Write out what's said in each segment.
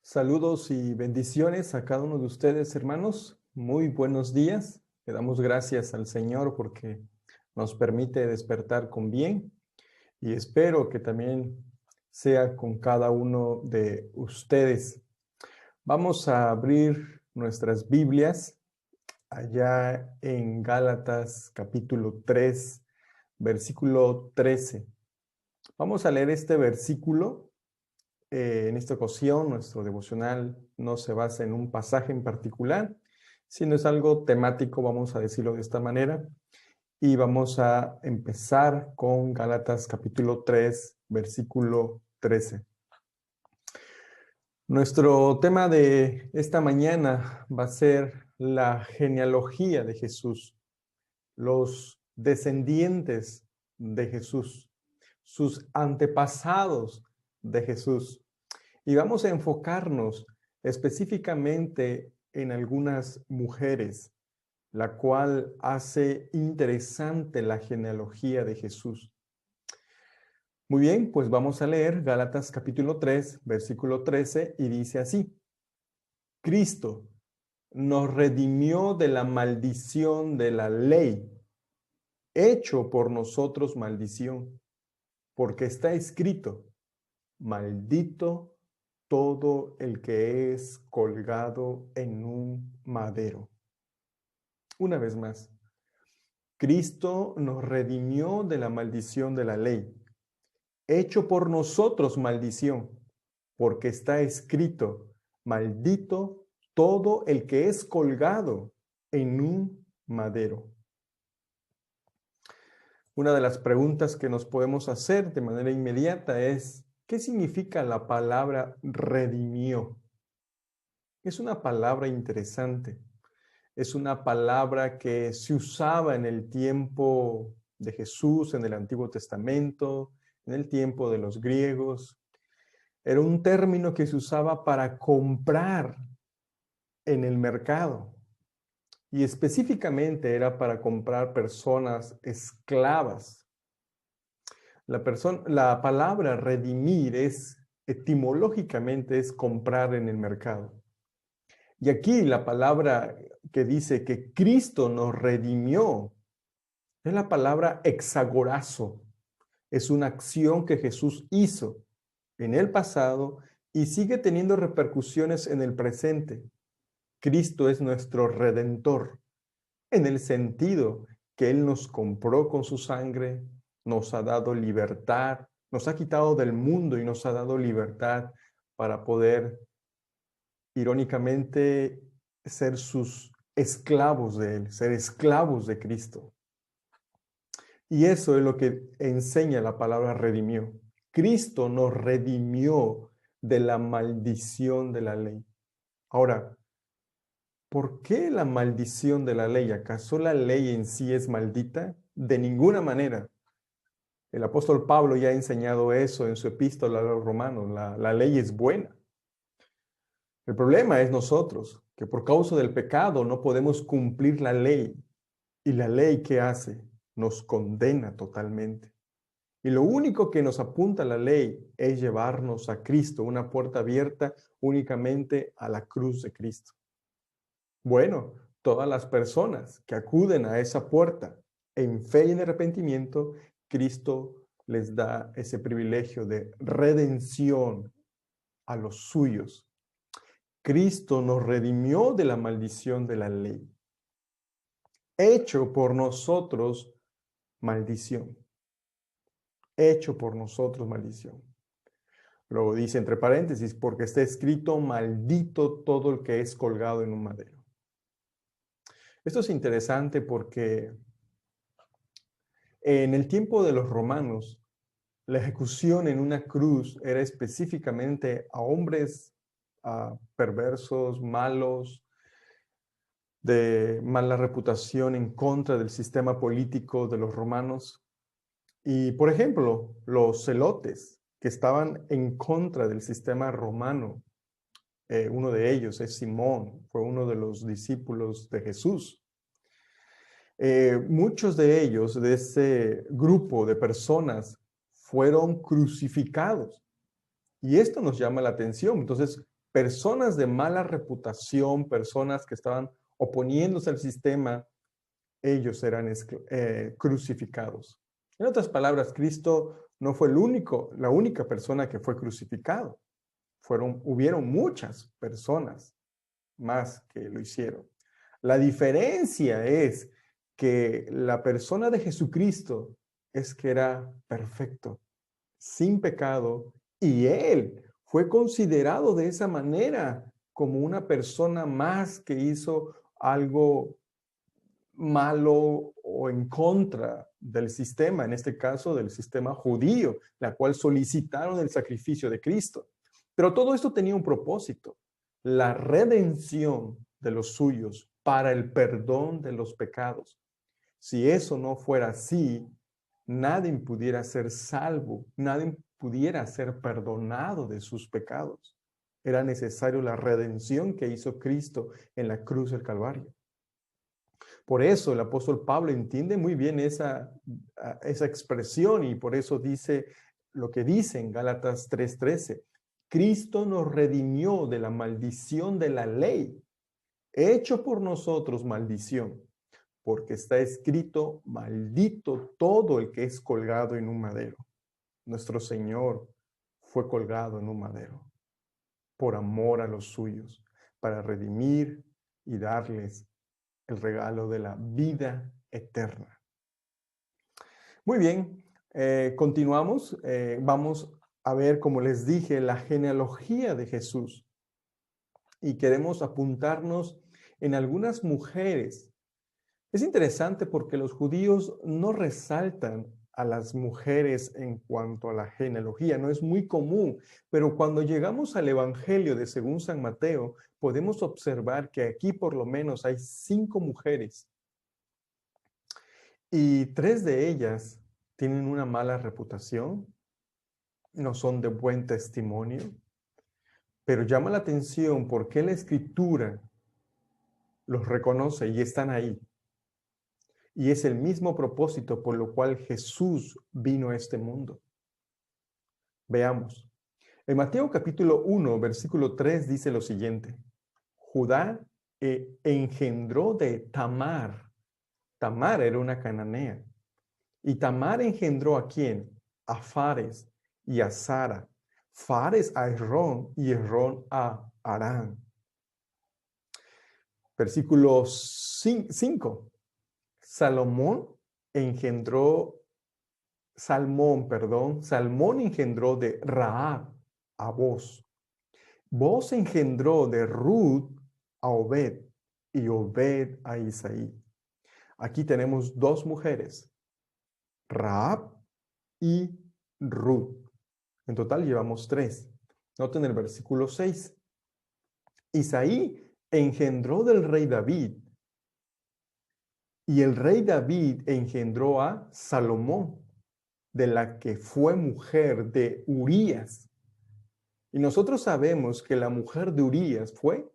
Saludos y bendiciones a cada uno de ustedes, hermanos. Muy buenos días. Le damos gracias al Señor porque nos permite despertar con bien y espero que también sea con cada uno de ustedes. Vamos a abrir nuestras Biblias allá en Gálatas capítulo 3, versículo 13. Vamos a leer este versículo. En esta ocasión, nuestro devocional no se basa en un pasaje en particular, sino es algo temático, vamos a decirlo de esta manera. Y vamos a empezar con Gálatas capítulo 3, versículo 13. Nuestro tema de esta mañana va a ser la genealogía de Jesús, los descendientes de Jesús, sus antepasados de Jesús. Y vamos a enfocarnos específicamente en algunas mujeres, la cual hace interesante la genealogía de Jesús. Muy bien, pues vamos a leer Gálatas capítulo 3, versículo 13, y dice así: Cristo nos redimió de la maldición de la ley, hecho por nosotros maldición, porque está escrito: maldito todo el que es colgado en un madero. Una vez más, Cristo nos redimió de la maldición de la ley, hecho por nosotros maldición, porque está escrito: maldito todo el que es colgado en un madero. Una de las preguntas que nos podemos hacer de manera inmediata es: ¿qué significa la palabra redimió? Es una palabra interesante. Es una palabra que se usaba en el tiempo de Jesús, en el Antiguo Testamento, en el tiempo de los griegos. Era un término que se usaba para comprar en el mercado. Y específicamente era para comprar personas esclavas. La palabra redimir etimológicamente es comprar en el mercado. Y aquí la palabra que dice que Cristo nos redimió es la palabra exagorazo. Es una acción que Jesús hizo en el pasado y sigue teniendo repercusiones en el presente. Cristo es nuestro redentor, en el sentido que Él nos compró con su sangre, nos ha dado libertad, nos ha quitado del mundo y nos ha dado libertad para poder, irónicamente, ser sus esclavos de Él, ser esclavos de Cristo. Y eso es lo que enseña la palabra redimió. Cristo nos redimió de la maldición de la ley. Ahora, ¿por qué la maldición de la ley? ¿Acaso la ley en sí es maldita? De ninguna manera. El apóstol Pablo ya ha enseñado eso en su epístola a los romanos. La ley es buena. El problema es nosotros, que por causa del pecado no podemos cumplir la ley. ¿Y la ley qué hace? Nos condena totalmente. Y lo único que nos apunta la ley es llevarnos a Cristo, una puerta abierta únicamente a la cruz de Cristo. Bueno, todas las personas que acuden a esa puerta en fe y en arrepentimiento, Cristo les da ese privilegio de redención a los suyos. Cristo nos redimió de la maldición de la ley, hecho por nosotros maldición. Hecho por nosotros maldición. Luego dice entre paréntesis, porque está escrito: maldito todo el que es colgado en un madero. Esto es interesante porque en el tiempo de los romanos, la ejecución en una cruz era específicamente a hombres perversos, malos, de mala reputación en contra del sistema político de los romanos. Y, por ejemplo, los celotes que estaban en contra del sistema romano. Uno de ellos es Simón, fue uno de los discípulos de Jesús. Muchos de ellos, de ese grupo de personas, fueron crucificados. Y esto nos llama la atención. Entonces, personas de mala reputación, personas que estaban oponiéndose al sistema, ellos eran crucificados. En otras palabras, Cristo no fue la única persona que fue crucificado. Hubieron muchas personas más que lo hicieron. La diferencia es que la persona de Jesucristo es que era perfecto, sin pecado, y él fue considerado de esa manera como una persona más que hizo algo malo o en contra del sistema, en este caso del sistema judío, la cual solicitaron el sacrificio de Cristo. Pero todo esto tenía un propósito, la redención de los suyos para el perdón de los pecados. Si eso no fuera así, nadie pudiera ser salvo, nadie pudiera ser perdonado de sus pecados. Era necesario la redención que hizo Cristo en la cruz del Calvario. Por eso el apóstol Pablo entiende muy bien esa expresión y por eso dice lo que dice en Gálatas 3:13. Cristo nos redimió de la maldición de la ley, hecho por nosotros maldición, porque está escrito, maldito todo el que es colgado en un madero. Nuestro Señor fue colgado en un madero por amor a los suyos, para redimir y darles el regalo de la vida eterna. Muy bien, continuamos. Vamos a ver, como les dije, la genealogía de Jesús. Y queremos apuntarnos en algunas mujeres. Es interesante porque los judíos no resaltan a las mujeres en cuanto a la genealogía, no es muy común, pero cuando llegamos al Evangelio de según San Mateo, podemos observar que aquí por lo menos hay 5 mujeres y 3 de ellas tienen una mala reputación, no son de buen testimonio, pero llama la atención porque la Escritura los reconoce y están ahí. Y es el mismo propósito por lo cual Jesús vino a este mundo. Veamos. En Mateo capítulo 1, versículo 3 dice lo siguiente. Judá engendró de Tamar. Tamar era una cananea. Y Tamar engendró ¿a quién? A Fares y a Sara. Fares a Esrón y Esrón a Arán. Versículo 5. Salmón engendró de Rahab a Boz. Boz engendró de Ruth a Obed y Obed a Isaí. Aquí tenemos 2 mujeres, Rahab y Ruth. En total llevamos 3. Noten el versículo 6. Isaí engendró del rey David. Y el rey David engendró a Salomón, de la que fue mujer de Urías. Y nosotros sabemos que la mujer de Urías fue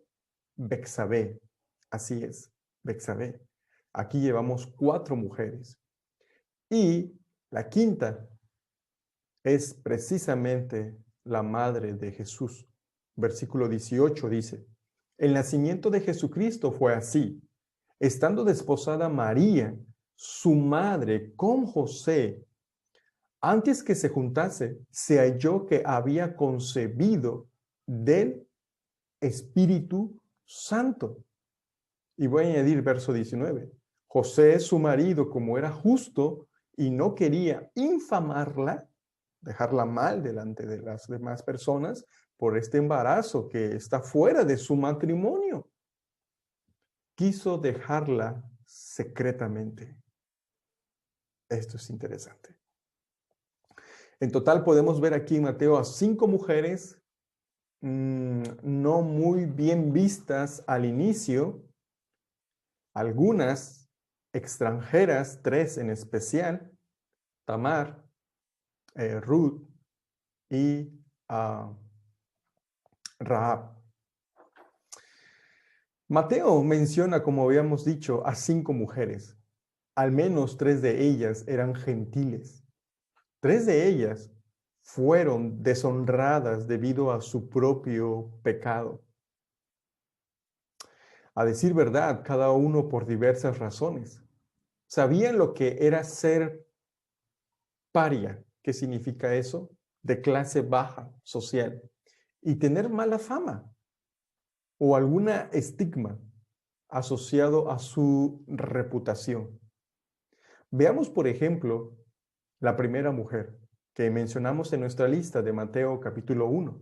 Betsabé. Así es, Betsabé. Aquí llevamos 4 mujeres. Y la quinta es precisamente la madre de Jesús. Versículo 18 dice, el nacimiento de Jesucristo fue así. Estando desposada María, su madre, con José, antes que se juntase, se halló que había concebido del Espíritu Santo. Y voy a añadir verso 19. José, su marido, como era justo y no quería infamarla, dejarla mal delante de las demás personas por este embarazo que está fuera de su matrimonio, quiso dejarla secretamente. Esto es interesante. En total podemos ver aquí en Mateo a 5 mujeres no muy bien vistas al inicio, algunas extranjeras, 3 en especial, Tamar, Ruth y Rahab. Mateo menciona, como habíamos dicho, a 5 mujeres. Al menos 3 de ellas eran gentiles. 3 de ellas fueron deshonradas debido a su propio pecado. A decir verdad, cada uno por diversas razones. Sabían lo que era ser paria. ¿Qué significa eso? De clase baja social. Y tener mala fama o alguna estigma asociado a su reputación. Veamos, por ejemplo, la primera mujer que mencionamos en nuestra lista de Mateo capítulo 1,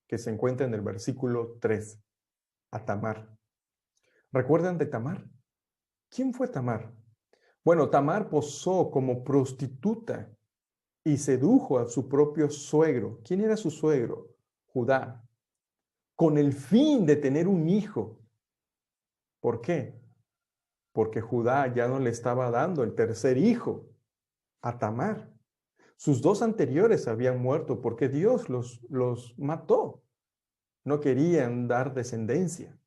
que se encuentra en el versículo 3, a Tamar. ¿Recuerdan de Tamar? ¿Quién fue Tamar? Bueno, Tamar posó como prostituta y sedujo a su propio suegro. ¿Quién era su suegro? Judá, con el fin de tener un hijo. ¿Por qué? Porque Judá ya no le estaba dando el tercer hijo a Tamar. Sus dos anteriores habían muerto porque Dios los mató. No querían dar descendencia.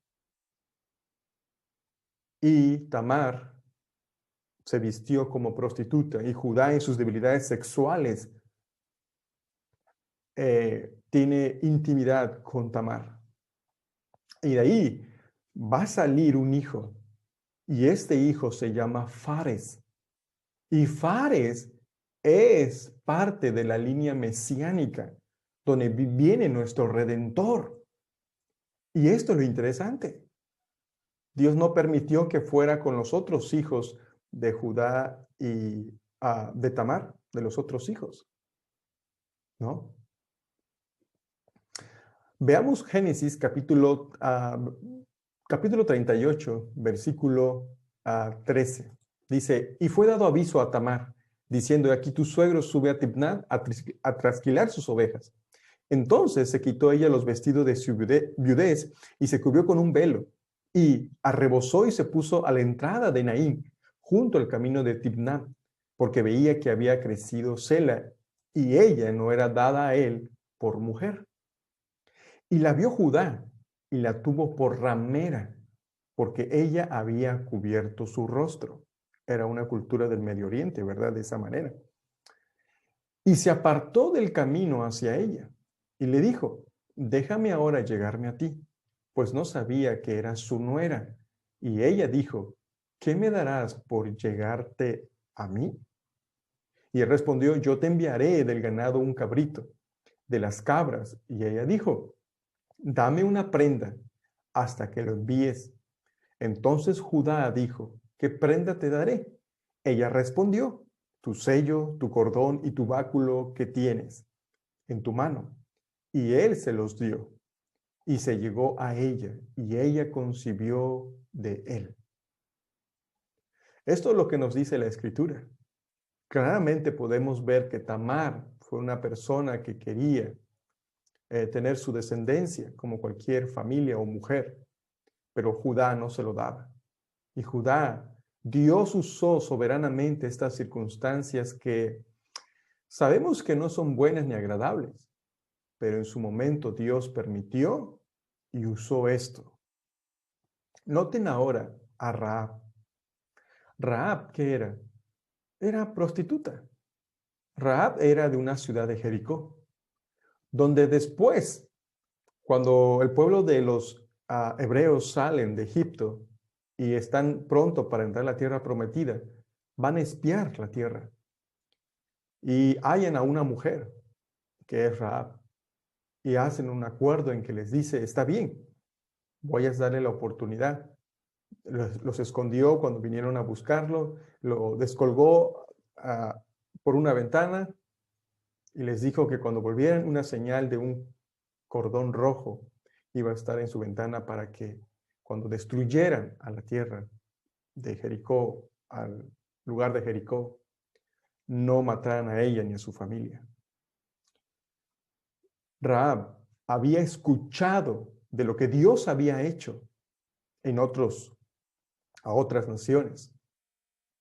Y Tamar se vistió como prostituta y Judá en sus debilidades sexuales tiene intimidad con Tamar. Y de ahí va a salir un hijo y este hijo se llama Fares. Y Fares es parte de la línea mesiánica donde viene nuestro Redentor. Y esto es lo interesante. Dios no permitió que fuera con los otros hijos de Judá y de Tamar, de los otros hijos, ¿no? Veamos Génesis capítulo 38, versículo 13. Dice, y fue dado aviso a Tamar, diciendo, aquí tu suegro sube a Timnat a trasquilar sus ovejas. Entonces se quitó ella los vestidos de su viudez y se cubrió con un velo, y arrebozó y se puso a la entrada de Naín, junto al camino de Timnat, porque veía que había crecido Sela, y ella no era dada a él por mujer. Y la vio Judá y la tuvo por ramera, porque ella había cubierto su rostro. Era una cultura del Medio Oriente, ¿verdad? De esa manera. Y se apartó del camino hacia ella y le dijo, déjame ahora llegarme a ti, pues no sabía que eras su nuera. Y ella dijo, ¿qué me darás por llegarte a mí? Y él respondió, yo te enviaré del ganado un cabrito, de las cabras. Y ella dijo, dame una prenda hasta que lo envíes. Entonces Judá dijo, ¿qué prenda te daré? Ella respondió, tu sello, tu cordón y tu báculo que tienes en tu mano. Y él se los dio. Y se llegó a ella, y ella concibió de él. Esto es lo que nos dice la Escritura. Claramente podemos ver que Tamar fue una persona que quería tener su descendencia, como cualquier familia o mujer, pero Judá no se lo daba. Y Judá, Dios usó soberanamente estas circunstancias que sabemos que no son buenas ni agradables, pero en su momento Dios permitió y usó esto. Noten ahora a Rahab. Rahab, ¿qué era? Era prostituta. Rahab era de una ciudad de Jericó, donde después, cuando el pueblo de los hebreos salen de Egipto y están pronto para entrar a la tierra prometida, van a espiar la tierra y hallan a una mujer que es Rahab y hacen un acuerdo en que les dice, está bien, voy a darle la oportunidad. Los escondió cuando vinieron a buscarlo, lo descolgó por una ventana y les dijo que cuando volvieran una señal de un cordón rojo iba a estar en su ventana para que cuando destruyeran a la tierra de Jericó, al lugar de Jericó, no mataran a ella ni a su familia. Rahab había escuchado de lo que Dios había hecho a otras naciones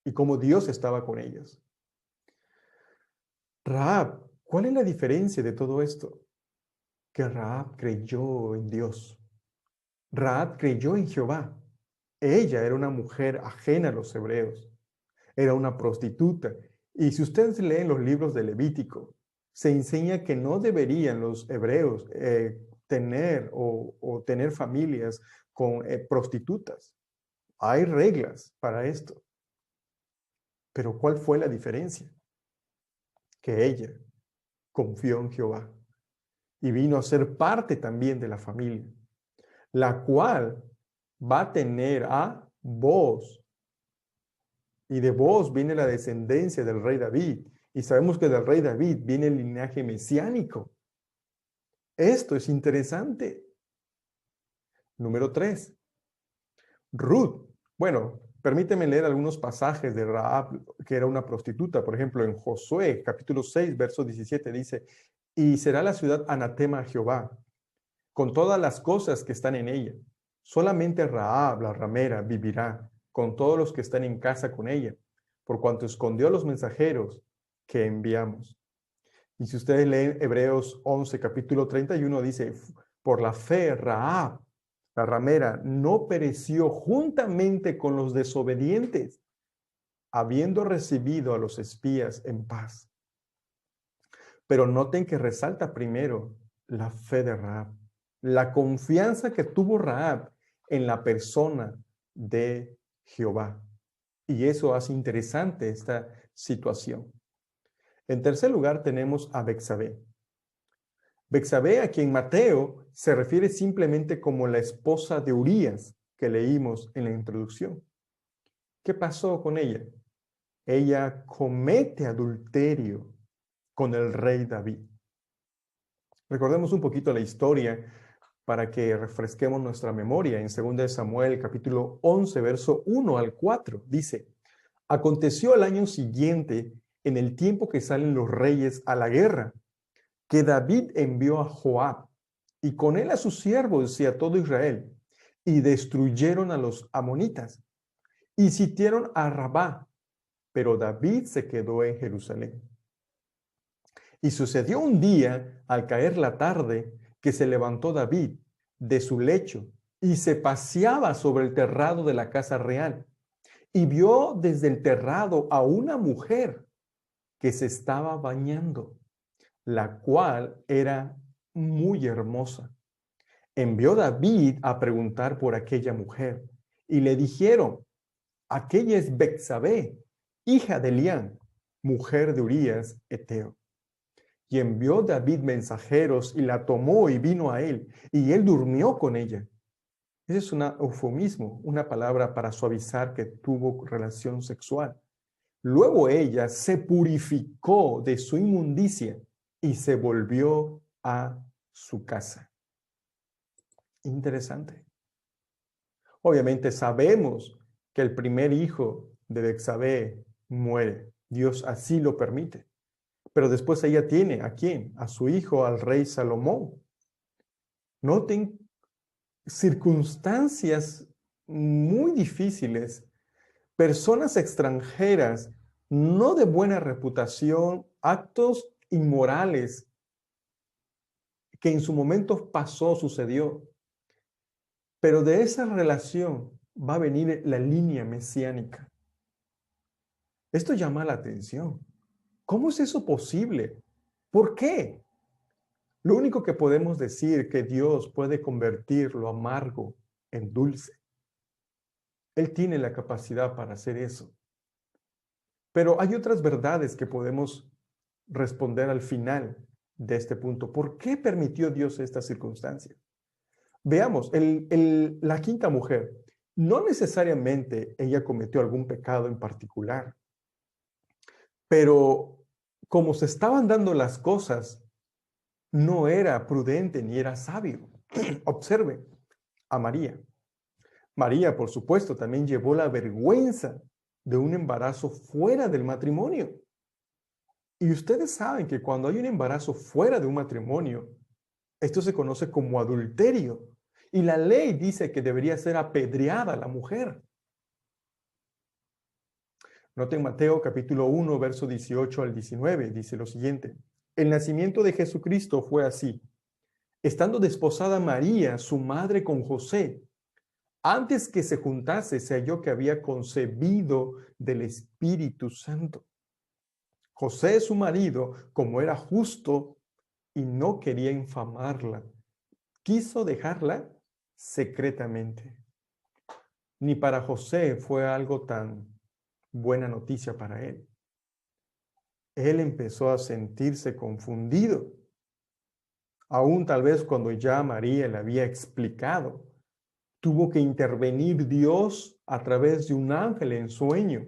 y cómo Dios estaba con ellas. Rahab, ¿cuál es la diferencia de todo esto? Que Rahab creyó en Dios. Rahab creyó en Jehová. Ella era una mujer ajena a los hebreos. Era una prostituta. Y si ustedes leen los libros de Levítico, se enseña que no deberían los hebreos tener o tener familias con prostitutas. Hay reglas para esto. Pero ¿cuál fue la diferencia? Que ella confió en Jehová y vino a ser parte también de la familia, la cual va a tener a Booz. Y de Booz viene la descendencia del rey David. Y sabemos que del rey David viene el linaje mesiánico. Esto es interesante. Número 3. Ruth. Bueno, permíteme leer algunos pasajes de Rahab, que era una prostituta. Por ejemplo, en Josué, capítulo 6, verso 17, dice, y será la ciudad anatema a Jehová, con todas las cosas que están en ella. Solamente Rahab, la ramera, vivirá, con todos los que están en casa con ella, por cuanto escondió a los mensajeros que enviamos. Y si ustedes leen Hebreos 11, capítulo 31, dice, por la fe, Rahab, la ramera, no pereció juntamente con los desobedientes, habiendo recibido a los espías en paz. Pero noten que resalta primero la fe de Rahab, la confianza que tuvo Rahab en la persona de Jehová. Y eso hace interesante esta situación. En tercer lugar tenemos a Betsabé. Betsabé, a quien Mateo se refiere simplemente como la esposa de Urías, que leímos en la introducción. ¿Qué pasó con ella? Ella comete adulterio con el rey David. Recordemos un poquito la historia para que refresquemos nuestra memoria. En 2 Samuel, capítulo 11, verso 1 al 4, dice, aconteció al año siguiente, en el tiempo que salen los reyes a la guerra, que David envió a Joab, y con él a sus siervos y a todo Israel, y destruyeron a los amonitas, y sitiaron a Rabá, pero David se quedó en Jerusalén. Y sucedió un día, al caer la tarde, que se levantó David de su lecho y se paseaba sobre el terrado de la casa real, y vio desde el terrado a una mujer que se estaba bañando, la cual era muy hermosa. Envió David a preguntar por aquella mujer, y le dijeron, aquella es Betsabé, hija de Elián, mujer de Urías eteo. Y envió David mensajeros y la tomó y vino a él, y él durmió con ella. Ese es un eufemismo, una palabra para suavizar que tuvo relación sexual. Luego ella se purificó de su inmundicia y se volvió a su casa. Interesante. Obviamente sabemos que el primer hijo de Betsabé muere. Dios así lo permite. Pero después ella tiene, ¿a quién? A su hijo, al rey Salomón. Noten circunstancias muy difíciles, personas extranjeras, no de buena reputación, actos inmorales que en su momento pasó, sucedió. Pero de esa relación va a venir la línea mesiánica. Esto llama la atención. ¿Cómo es eso posible? ¿Por qué? Lo único que podemos decir es que Dios puede convertir lo amargo en dulce. Él tiene la capacidad para hacer eso. Pero hay otras verdades que podemos responder al final de este punto. ¿Por qué permitió Dios estas circunstancias? Veamos, la quinta mujer, no necesariamente ella cometió algún pecado en particular, pero como se estaban dando las cosas, no era prudente ni era sabio. Observe a María. María, por supuesto, también llevó la vergüenza de un embarazo fuera del matrimonio. Y ustedes saben que cuando hay un embarazo fuera de un matrimonio, esto se conoce como adulterio. Y la ley dice que debería ser apedreada la mujer. Noten Mateo capítulo 1, verso 18 al 19, dice lo siguiente. El nacimiento de Jesucristo fue así. Estando desposada María, su madre, con José, antes que se juntase, se halló que había concebido del Espíritu Santo. José, su marido, como era justo y no quería infamarla, quiso dejarla secretamente. Ni para José fue algo tan buena noticia para él. Él empezó a sentirse confundido, aún tal vez cuando ya María le había explicado. Tuvo que intervenir Dios a través de un ángel en sueño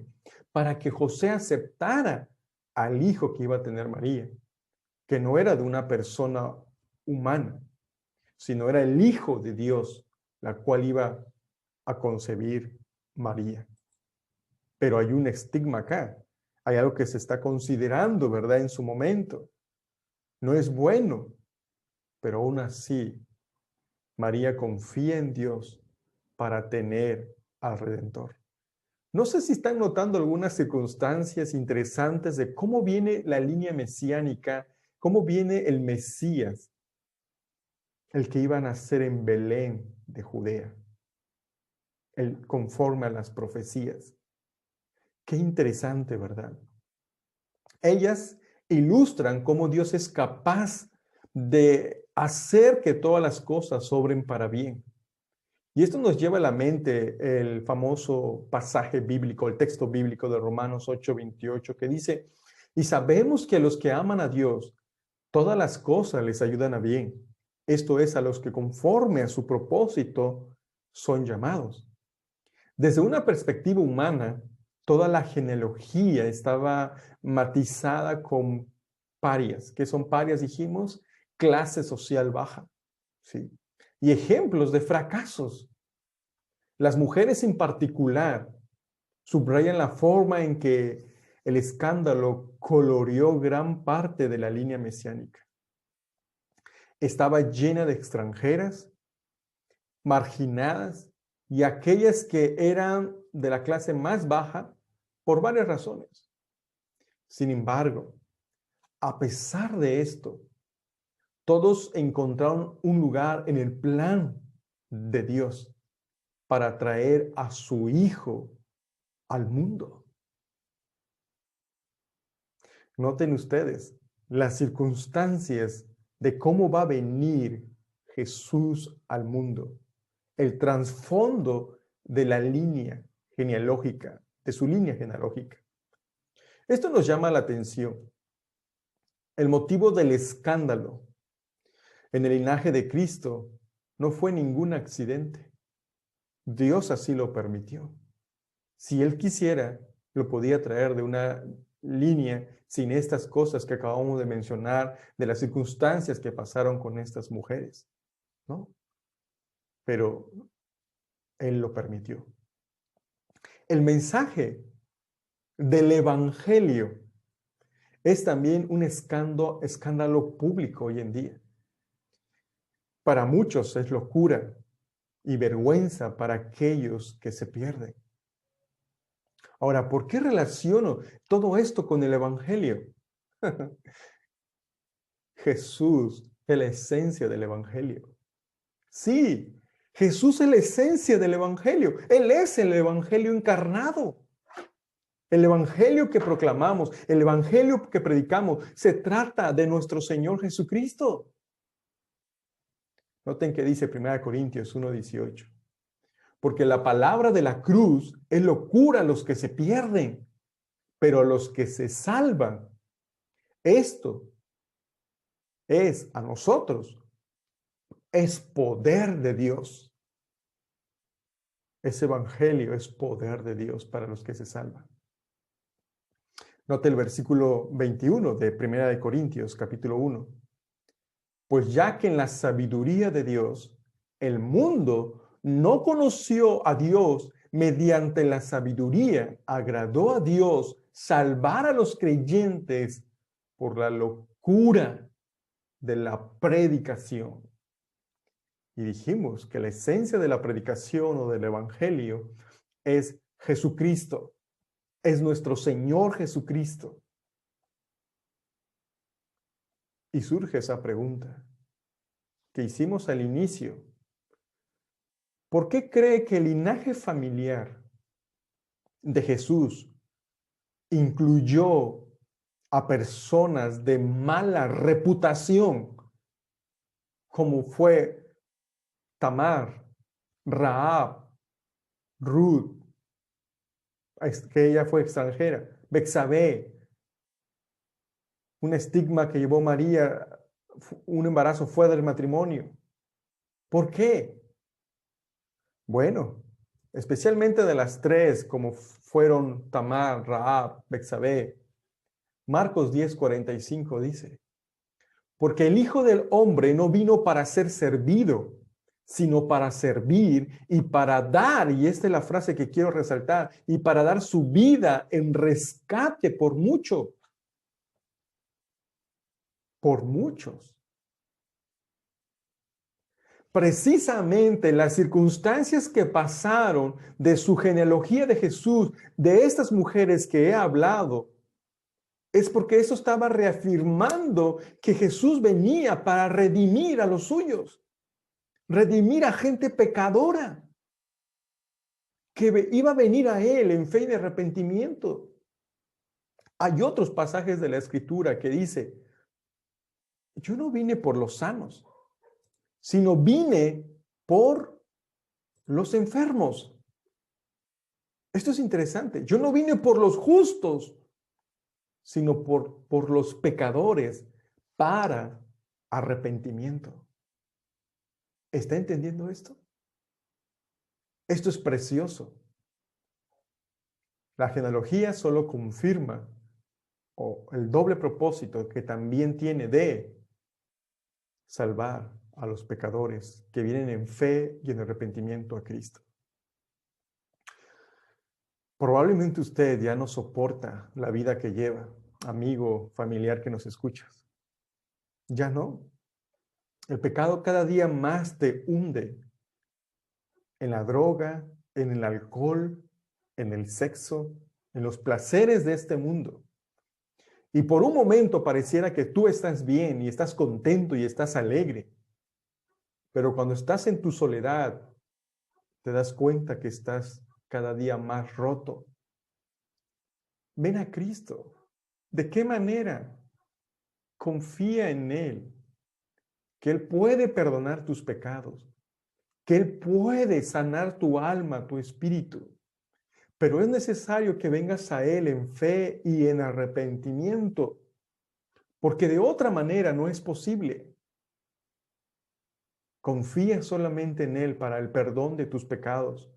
para que José aceptara al hijo que iba a tener María, que no era de una persona humana, sino era el hijo de Dios, la cual iba a concebir María. Pero hay un estigma acá, hay algo que se está considerando, ¿verdad? En su momento. No es bueno, pero aún así, María confía en Dios para tener al Redentor. No sé si están notando algunas circunstancias interesantes de cómo viene la línea mesiánica, cómo viene el Mesías, el que iba a nacer en Belén de Judea, el conforme a las profecías. Qué interesante, ¿verdad? Ellas ilustran cómo Dios es capaz de hacer que todas las cosas obren para bien. Y esto nos lleva a la mente el famoso pasaje bíblico, el texto bíblico de Romanos 8:28, que dice, y sabemos que a los que aman a Dios, todas las cosas les ayudan a bien. Esto es, a los que conforme a su propósito son llamados. Desde una perspectiva humana, toda la genealogía estaba matizada con parias. ¿Qué son parias? Dijimos, clase social baja, ¿sí? Y ejemplos de fracasos. Las mujeres en particular subrayan la forma en que el escándalo coloreó gran parte de la línea mesiánica. Estaba llena de extranjeras, marginadas y aquellas que eran de la clase más baja por varias razones. Sin embargo, a pesar de esto, todos encontraron un lugar en el plan de Dios para traer a su Hijo al mundo. Noten ustedes las circunstancias de cómo va a venir Jesús al mundo, el trasfondo de la línea genealógica, de su línea genealógica. Esto nos llama la atención. El motivo del escándalo en el linaje de Cristo no fue ningún accidente. Dios así lo permitió. Si Él quisiera, lo podía traer de una línea sin estas cosas que acabamos de mencionar, de las circunstancias que pasaron con estas mujeres, ¿no? Pero Él lo permitió. El mensaje del Evangelio es también un escándalo público hoy en día. Para muchos es locura y vergüenza para aquellos que se pierden. Ahora, ¿por qué relaciono todo esto con el Evangelio? Jesús es la esencia del Evangelio. Sí, Jesús es la esencia del Evangelio. Él es el Evangelio encarnado. El Evangelio que proclamamos, el Evangelio que predicamos, se trata de nuestro Señor Jesucristo. Noten que dice 1 Corintios 1:18. Porque la palabra de la cruz es locura a los que se pierden, pero a los que se salvan, esto es a nosotros, es poder de Dios. Ese evangelio es poder de Dios para los que se salvan. Note el versículo 21 de 1 Corintios, capítulo 1. Pues ya que en la sabiduría de Dios, el mundo no conoció a Dios mediante la sabiduría, agradó a Dios salvar a los creyentes por la locura de la predicación. Y dijimos que la esencia de la predicación o del evangelio es Jesucristo, es nuestro Señor Jesucristo. Y surge esa pregunta que hicimos al inicio. ¿Por qué cree que el linaje familiar de Jesús incluyó a personas de mala reputación, como fue Tamar, Rahab, Ruth, que ella fue extranjera, Betsabé, un estigma que llevó María, un embarazo fuera del matrimonio. ¿Por qué? Bueno, especialmente de las tres, como fueron Tamar, Rahab, Betsabé. Marcos 10:45 dice, porque el Hijo del Hombre no vino para ser servido, sino para servir y para dar, y esta es la frase que quiero resaltar, y para dar su vida en rescate por mucho, por muchos. Precisamente las circunstancias que pasaron de su genealogía de Jesús, de estas mujeres que he hablado, es porque eso estaba reafirmando que Jesús venía para redimir a los suyos, redimir a gente pecadora, que iba a venir a Él en fe y de arrepentimiento. Hay otros pasajes de la Escritura que dice, yo no vine por los sanos, sino vine por los enfermos. Esto es interesante. Yo no vine por los justos, sino por los pecadores para arrepentimiento. ¿Está entendiendo esto? Esto es precioso. La genealogía solo confirma el doble propósito que también tiene de salvar a los pecadores que vienen en fe y en arrepentimiento a Cristo. Probablemente usted ya no soporta la vida que lleva, amigo, familiar que nos escuchas. Ya no. El pecado cada día más te hunde en la droga, en el alcohol, en el sexo, en los placeres de este mundo. Y por un momento pareciera que tú estás bien y estás contento y estás alegre. Pero cuando estás en tu soledad, te das cuenta que estás cada día más roto. Ven a Cristo. ¿De qué manera? Confía en Él, que Él puede perdonar tus pecados, que Él puede sanar tu alma, tu espíritu. Pero es necesario que vengas a Él en fe y en arrepentimiento, porque de otra manera no es posible. Confía solamente en Él para el perdón de tus pecados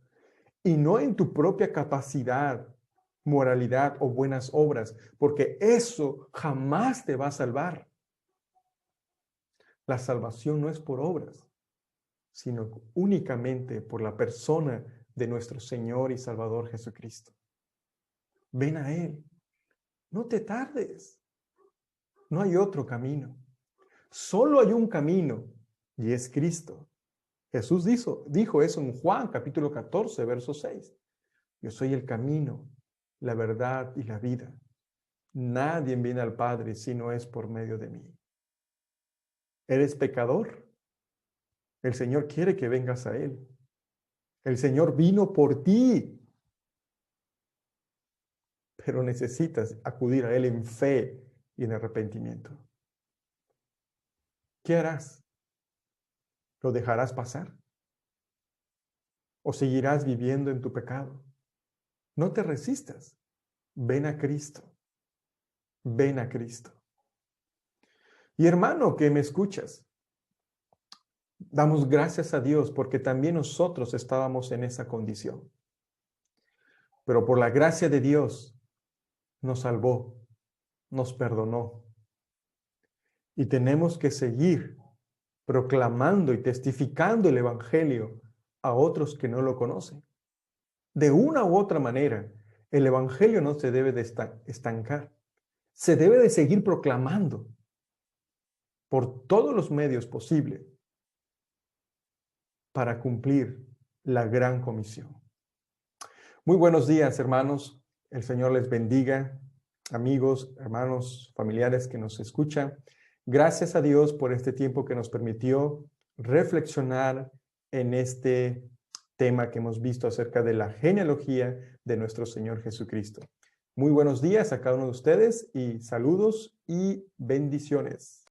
y no en tu propia capacidad, moralidad o buenas obras, porque eso jamás te va a salvar. La salvación no es por obras, sino únicamente por la persona de nuestro Señor y Salvador Jesucristo. Ven a Él. No te tardes. No hay otro camino. Solo hay un camino y es Cristo. Jesús dijo eso en Juan capítulo 14, verso 6. Yo soy el camino, la verdad y la vida. Nadie viene al Padre si no es por medio de mí. ¿Eres pecador? El Señor quiere que vengas a Él. El Señor vino por ti. Pero necesitas acudir a Él en fe y en arrepentimiento. ¿Qué harás? ¿Lo dejarás pasar? ¿O seguirás viviendo en tu pecado? No te resistas. Ven a Cristo. Ven a Cristo. Y hermano que me escuchas, damos gracias a Dios porque también nosotros estábamos en esa condición. Pero por la gracia de Dios nos salvó, nos perdonó. Y tenemos que seguir proclamando y testificando el Evangelio a otros que no lo conocen. De una u otra manera, el Evangelio no se debe de estancar. Se debe de seguir proclamando por todos los medios posibles para cumplir la gran comisión. Muy buenos días, hermanos. El Señor les bendiga. Amigos, hermanos, familiares que nos escuchan. Gracias a Dios por este tiempo que nos permitió reflexionar en este tema que hemos visto acerca de la genealogía de nuestro Señor Jesucristo. Muy buenos días a cada uno de ustedes y saludos y bendiciones.